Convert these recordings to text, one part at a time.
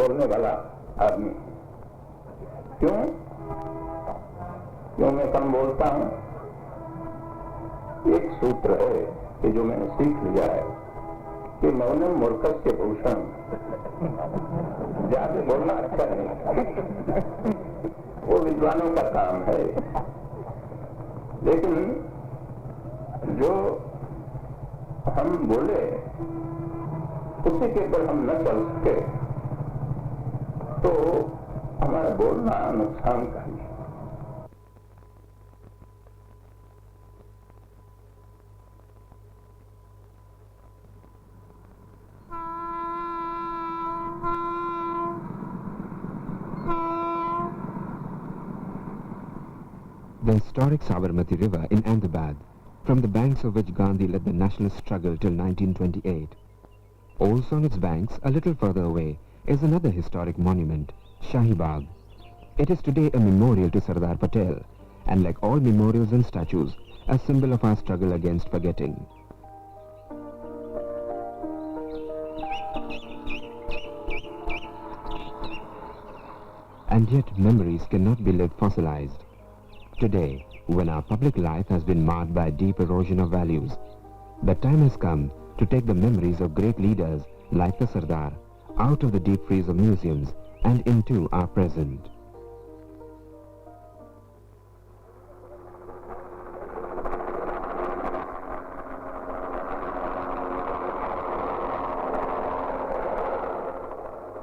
बोलने वाला आदमी। क्यों क्यों मैं कम बोलता हूं? एक सूत्र है कि जो मैंने सीख लिया है कि मौनम मूर्खस्य भूषण, ज्यादा बोलना अच्छा नहीं, वो विद्वानों का काम है। लेकिन जो हम बोले उसी के ऊपर हम न चल सके तो हमारा बोलना नुकसान का ही। The historic Sabarmati River in Ahmedabad, from the banks of which Gandhi led the nationalist struggle till 1928. Also on its banks, a little further away, is another historic monument, Shahi Bagh. It is today a memorial to Sardar Patel, and like all memorials and statues, a symbol of our struggle against forgetting. And yet memories cannot be lived fossilized. Today, when our public life has been marked by deep erosion of values, the time has come to take the memories of great leaders like the Sardar out of the deep freeze of museums and into our present.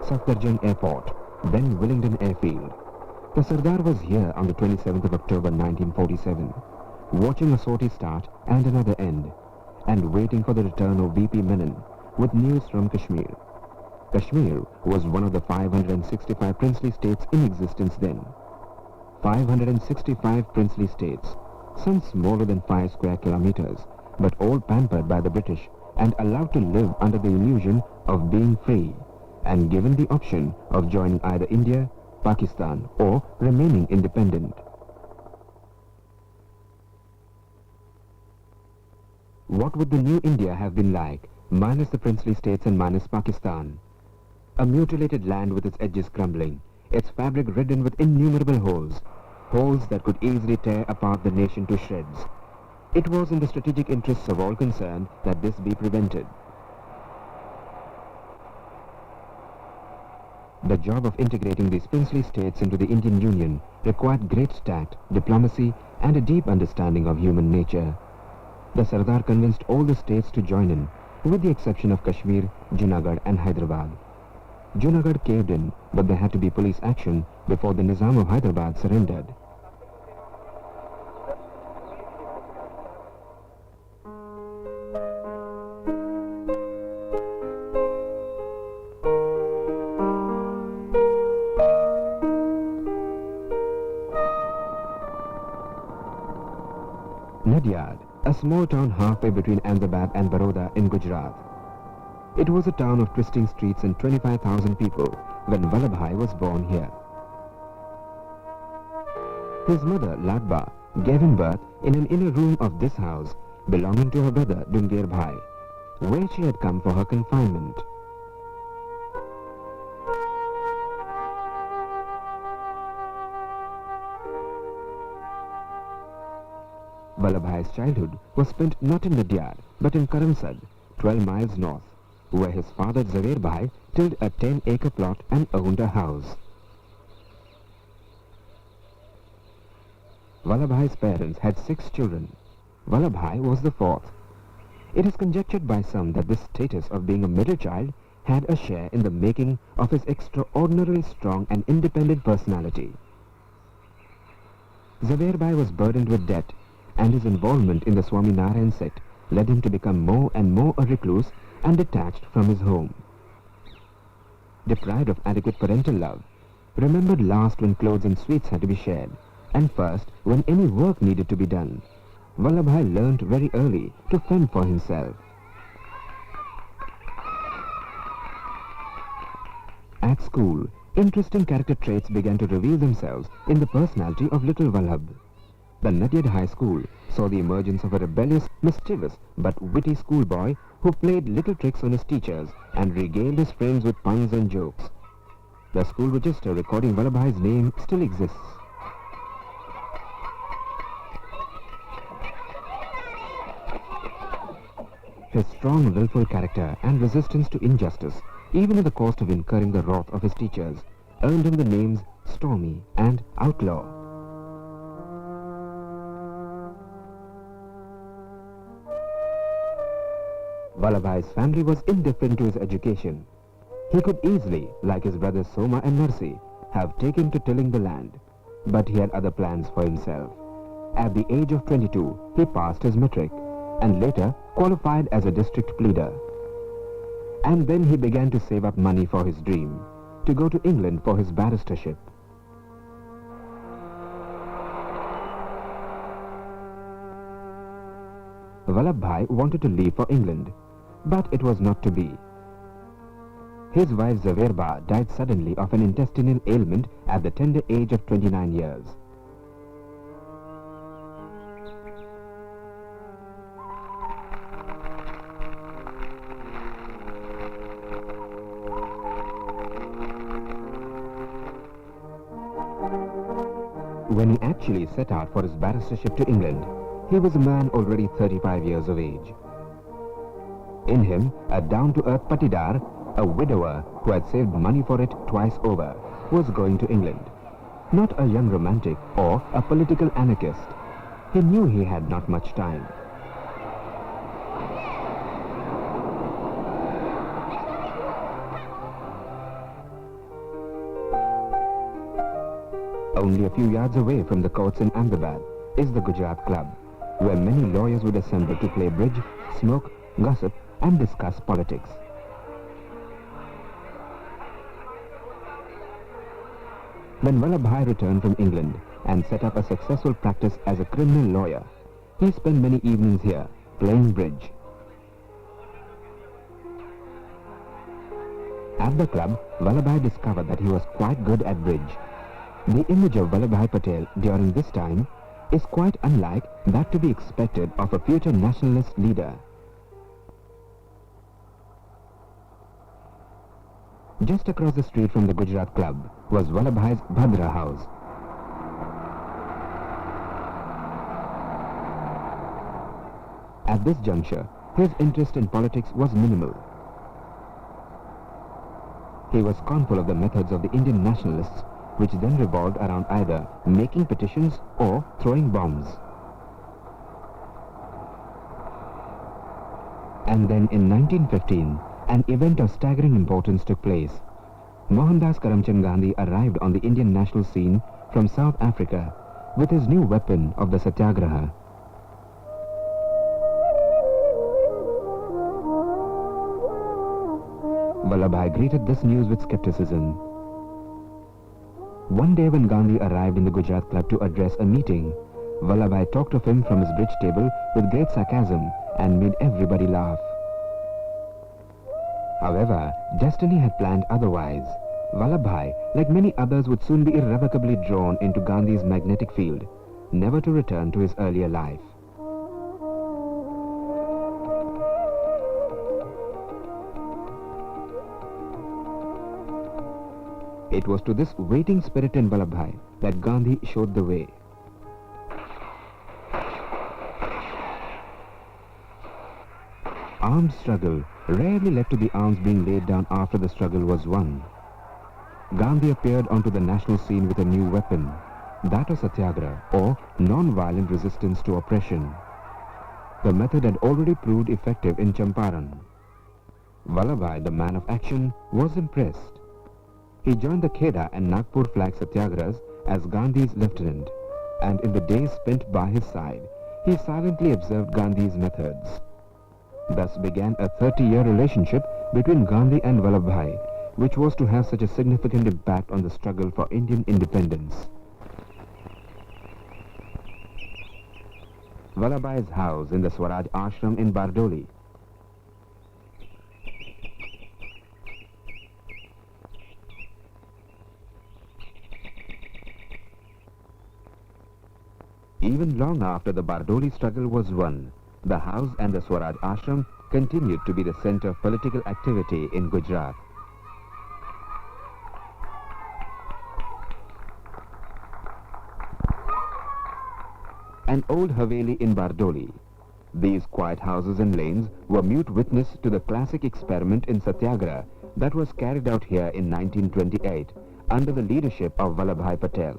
Safdarjung Airport, then Willingdon Airfield. The Sardar was here on the 27th of October 1947, watching a sortie start and another end, and waiting for the return of VP Menon with news from Kashmir. Kashmir was one of the 565 princely states in existence then. 565 princely states, some smaller than 5 square kilometers, but all pampered by the British and allowed to live under the illusion of being free, and given the option of joining either India, Pakistan, or remaining independent. What would the new India have been like, minus the princely states and minus Pakistan? A mutilated land with its edges crumbling, its fabric ridden with innumerable holes, holes that could easily tear apart the nation to shreds. It was in the strategic interests of all concerned that this be prevented. The job of integrating these princely states into the Indian Union required great tact, diplomacy, and a deep understanding of human nature. The Sardar convinced all the states to join in, with the exception of Kashmir, Junagadh and Hyderabad. Junagadh caved in, but there had to be police action before the Nizam of Hyderabad surrendered. Nadyad, a small town halfway between Ahmedabad and Baroda in Gujarat. It was a town of twisting streets and 25,000 people when Vallabhbhai was born here. His mother, Ladba, gave him birth in an inner room of this house belonging to her brother, Dungir Bhai, where she had come for her confinement. Vallabhbhai's childhood was spent not in Nadyad, but in Karamsad, 12 miles north, where his father Zaver Bhai tilled a 10-acre plot and owned a house. Vallabhbhai's parents had 6 children. Vallabhbhai was the 4th. It is conjectured by some that this status of being a middle child had a share in the making of his extraordinarily strong and independent personality. Zaver Bhai was burdened with debt, and his involvement in the Swaminarayan sect led him to become more and more a recluse and detached from his home. Deprived of adequate parental love, remembered last when clothes and sweets had to be shared, and first when any work needed to be done, Vallabhbhai learnt very early to fend for himself. At school, interesting character traits began to reveal themselves in the personality of little Vallabh. The Nadyad High School saw the emergence of a rebellious, mischievous, but witty schoolboy who played little tricks on his teachers and regaled his friends with puns and jokes. The school register recording Vallabhbhai's name still exists. His strong, willful character and resistance to injustice, even at the cost of incurring the wrath of his teachers, earned him the names Stormy and Outlaw. Vallabhbhai's family was indifferent to his education. He could easily, like his brothers Soma and Narsi, have taken to tilling the land, but he had other plans for himself. At the age of 22, he passed his matric and later qualified as a district pleader. And then he began to save up money for his dream, to go to England for his barristership. Vallabhbhai wanted to leave for England, but it was not to be. His wife Zaverba died suddenly of an intestinal ailment at the tender age of 29 years. When he actually set out for his barristership to England, he was a man already 35 years of age. In him, a down-to-earth patidar, a widower who had saved money for it twice over, was going to England. Not a young romantic or a political anarchist. He knew he had not much time. Only a few yards away from the courts in Ahmedabad is the Gujarat Club, where many lawyers would assemble to play bridge, smoke, gossip and discuss politics. When Vallabhbhai returned from England and set up a successful practice as a criminal lawyer, he spent many evenings here playing bridge. At the club, Vallabhbhai discovered that he was quite good at bridge. The image of Vallabhbhai Patel during this time is quite unlike that to be expected of a future nationalist leader. Just across the street from the Gujarat Club was Vallabhbhai's Bhadra house. At this juncture, his interest in politics was minimal. He was scornful of the methods of the Indian nationalists, which then revolved around either making petitions or throwing bombs. And then in 1915, an event of staggering importance took place. Mohandas Karamchand Gandhi arrived on the Indian national scene from South Africa with his new weapon of the Satyagraha. Vallabhbhai greeted this news with skepticism. One day when Gandhi arrived in the Gujarat Club to address a meeting, Vallabhbhai talked of him from his bridge table with great sarcasm and made everybody laugh. However, destiny had planned otherwise. Vallabhbhai, like many others, would soon be irrevocably drawn into Gandhi's magnetic field, never to return to his earlier life. It was to this waiting spirit in Vallabhbhai that Gandhi showed the way. Armed struggle rarely led to the arms being laid down after the struggle was won. Gandhi appeared onto the national scene with a new weapon, that of Satyagraha, or non-violent resistance to oppression. The method had already proved effective in Champaran. Vallabhbhai, the man of action, was impressed. He joined the Kheda and Nagpur flag satyagrahas as Gandhi's lieutenant, and in the days spent by his side, he silently observed Gandhi's methods. Thus began a 30-year relationship between Gandhi and Vallabhbhai, which was to have such a significant impact on the struggle for Indian independence. Vallabhbhai's house in the Swaraj ashram in Bardoli. Even long after the Bardoli struggle was won, the house and the Swaraj ashram continued to be the center of political activity in Gujarat. an old Haveli in Bardoli. These quiet houses and lanes were mute witness to the classic experiment in Satyagraha that was carried out here in 1928 under the leadership of Vallabhbhai Patel.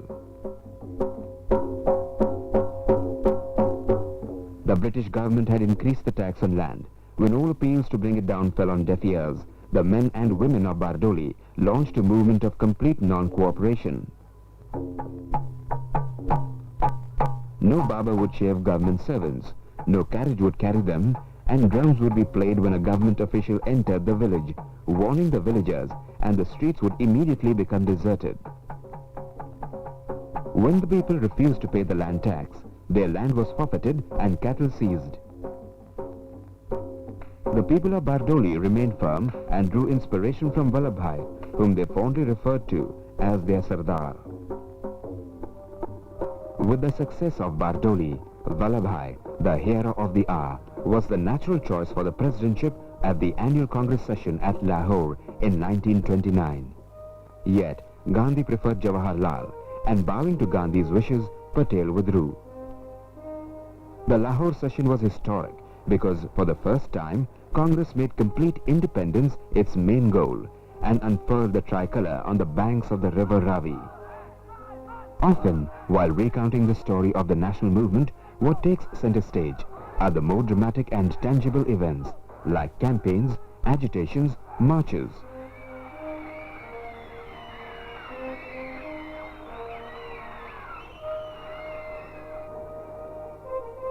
The British government had increased the tax on land. When all appeals to bring it down fell on deaf ears, the men and women of Bardoli launched a movement of complete non-cooperation. No barber would shave government servants, no carriage would carry them, and drums would be played when a government official entered the village, warning the villagers, and the streets would immediately become deserted. When the people refused to pay the land tax, their land was forfeited and cattle seized. The people of Bardoli remained firm and drew inspiration from Vallabhbhai, whom they fondly referred to as their Sardar. With the success of Bardoli, Vallabhbhai, the hero of the hour, was the natural choice for the presidentship at the annual Congress session at Lahore in 1929. Yet, Gandhi preferred Jawaharlal, and bowing to Gandhi's wishes, Patel withdrew. The Lahore session was historic because, for the first time, Congress made complete independence its main goal and unfurled the tricolour on the banks of the river Ravi. Often, while recounting the story of the national movement, what takes center stage are the more dramatic and tangible events, like campaigns, agitations, marches.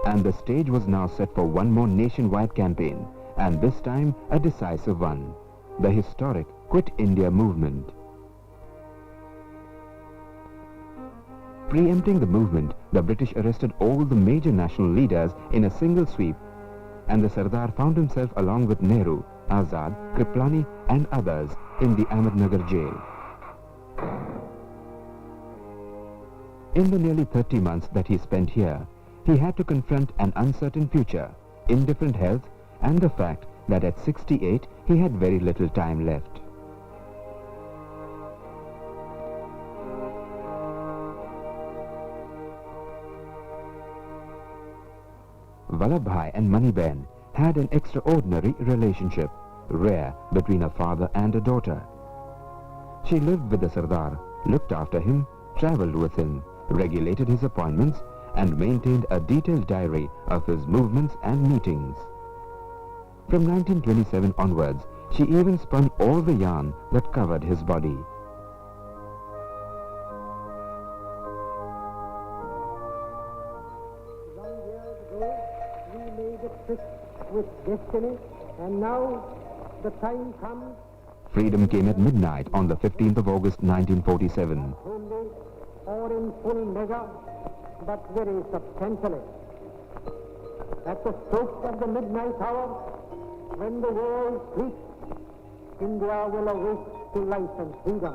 And the stage was now set for one more nationwide campaign, and this time a decisive one, the historic Quit India movement. Preempting the movement, the British arrested all the major national leaders in a single sweep, and the Sardar found himself along with Nehru, Azad, Kriplani and others in the Ahmednagar jail. In the nearly 30 months that he spent here, he had to confront an uncertain future, indifferent health, and the fact that at 68 he had very little time left. Vallabhbhai and Maniben had an extraordinary relationship, rare between a father and a daughter. She lived with the Sardar, looked after him, travelled with him, regulated his appointments, and maintained a detailed diary of his movements and meetings. From 1927 onwards, she even spun all the yarn that covered his body. Long years ago, we made a tryst with destiny, and now the time comes. Freedom came at midnight on the 15th of August 1947. Only or in full measure, but very substantially. At the stroke of the midnight hour, when the world sleeps, India will awake to life and freedom.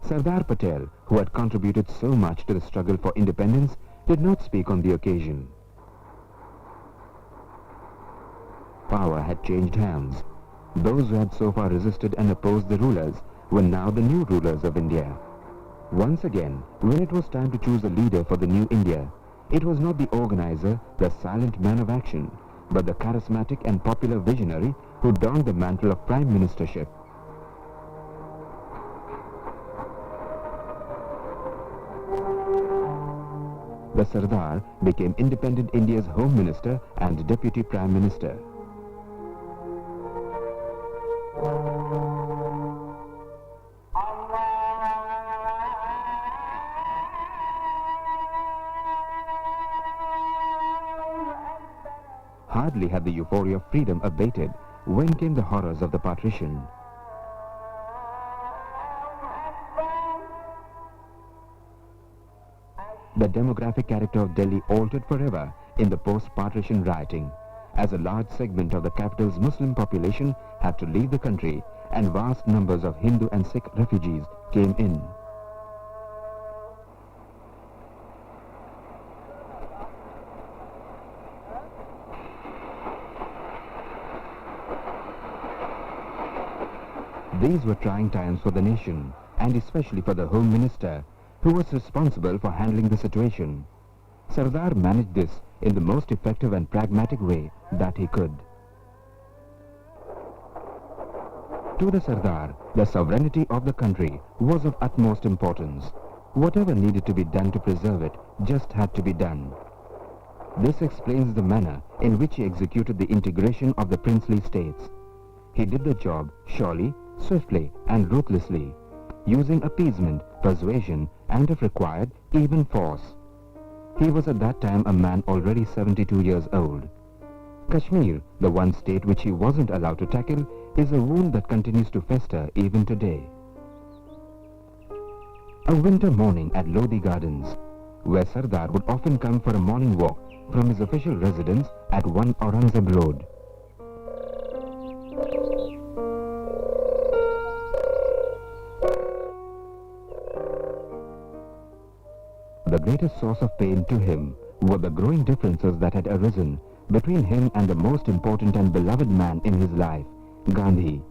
Sardar Patel, who had contributed so much to the struggle for independence, did not speak on the occasion. Power had changed hands. Those who had so far resisted and opposed the rulers were now the new rulers of India. Once again, when it was time to choose a leader for the new India, it was not the organizer, the silent man of action, but the charismatic and popular visionary who donned the mantle of prime ministership. The Sardar became independent India's Home Minister and Deputy Prime Minister. Hardly had the euphoria of freedom abated when came the horrors of the partition. The demographic character of Delhi altered forever in the post-partition rioting, as a large segment of the capital's Muslim population had to leave the country and vast numbers of Hindu and Sikh refugees came in. These were trying times for the nation, and especially for the Home Minister, who was responsible for handling the situation. Sardar managed this in the most effective and pragmatic way that he could. To the Sardar, the sovereignty of the country was of utmost importance. Whatever needed to be done to preserve it just had to be done. This explains the manner in which he executed the integration of the princely states. He did the job surely, swiftly and ruthlessly, using appeasement, persuasion and, if required, even force. He was at that time a man already 72 years old. Kashmir, the one state which he wasn't allowed to tackle, is a wound that continues to fester even today. A winter morning at Lodi Gardens, where Sardar would often come for a morning walk from his official residence at 1 Aurangzeb Road. The greatest source of pain to him were the growing differences that had arisen between him and the most important and beloved man in his life, Gandhi.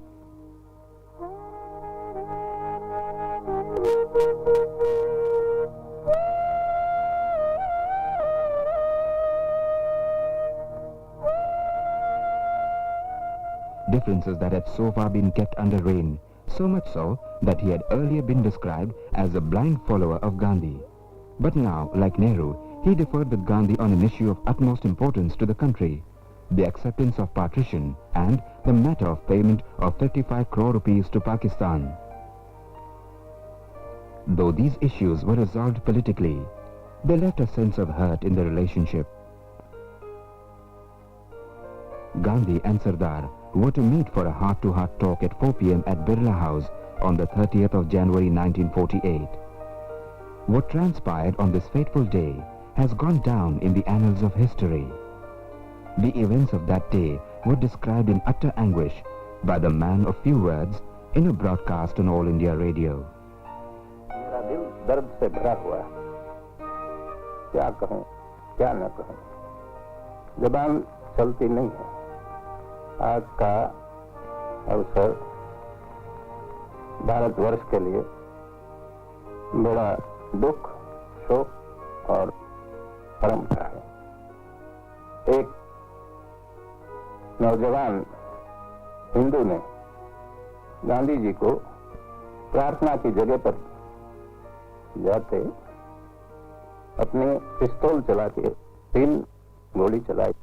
Differences that had so far been kept under rein, so much so that he had earlier been described as a blind follower of Gandhi. But now, like Nehru, he differed with Gandhi on an issue of utmost importance to the country, the acceptance of partition and the matter of payment of 55 crore rupees to Pakistan. Though these issues were resolved politically, they left a sense of hurt in the relationship. Gandhi and Sardar were to meet for a heart-to-heart talk at 4 p.m. at Birla House on the 30th of January 1948. What transpired on this fateful day has gone down in the annals of history. The events of that day were described in utter anguish by the man of few words in a broadcast on All India Radio. मेरा दिल दर्द से भरा हुआ है, क्या कहूँ क्या न कहूँ, ज़बान चलती नहीं है। आज का अवसर भारतवर्ष के लिए बड़ा दुख, शोक और शर्म का है। एक नौजवान हिंदू ने गांधी जी को प्रार्थना की जगह पर जाते अपनी पिस्तौल चला के 3 गोली चलाई।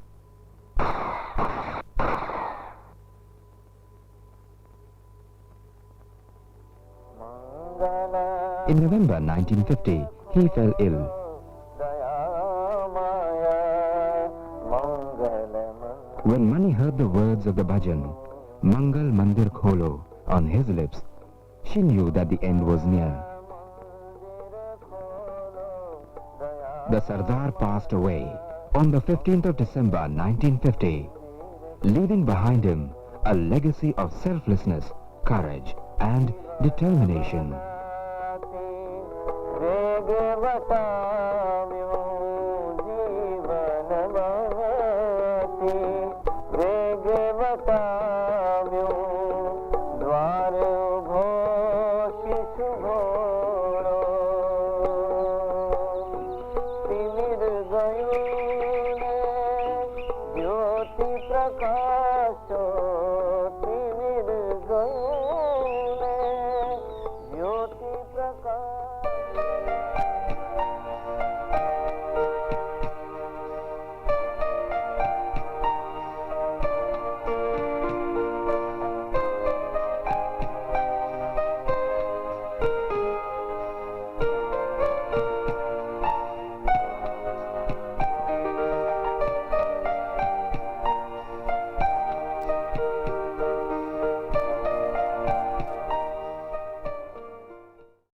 In November 1950, he fell ill. When Mani heard the words of the bhajan, Mangal Mandir Kholo, on his lips, she knew that the end was near. The Sardar passed away on the 15th of December 1950, leaving behind him a legacy of selflessness, courage and determination. Jyoti Prakash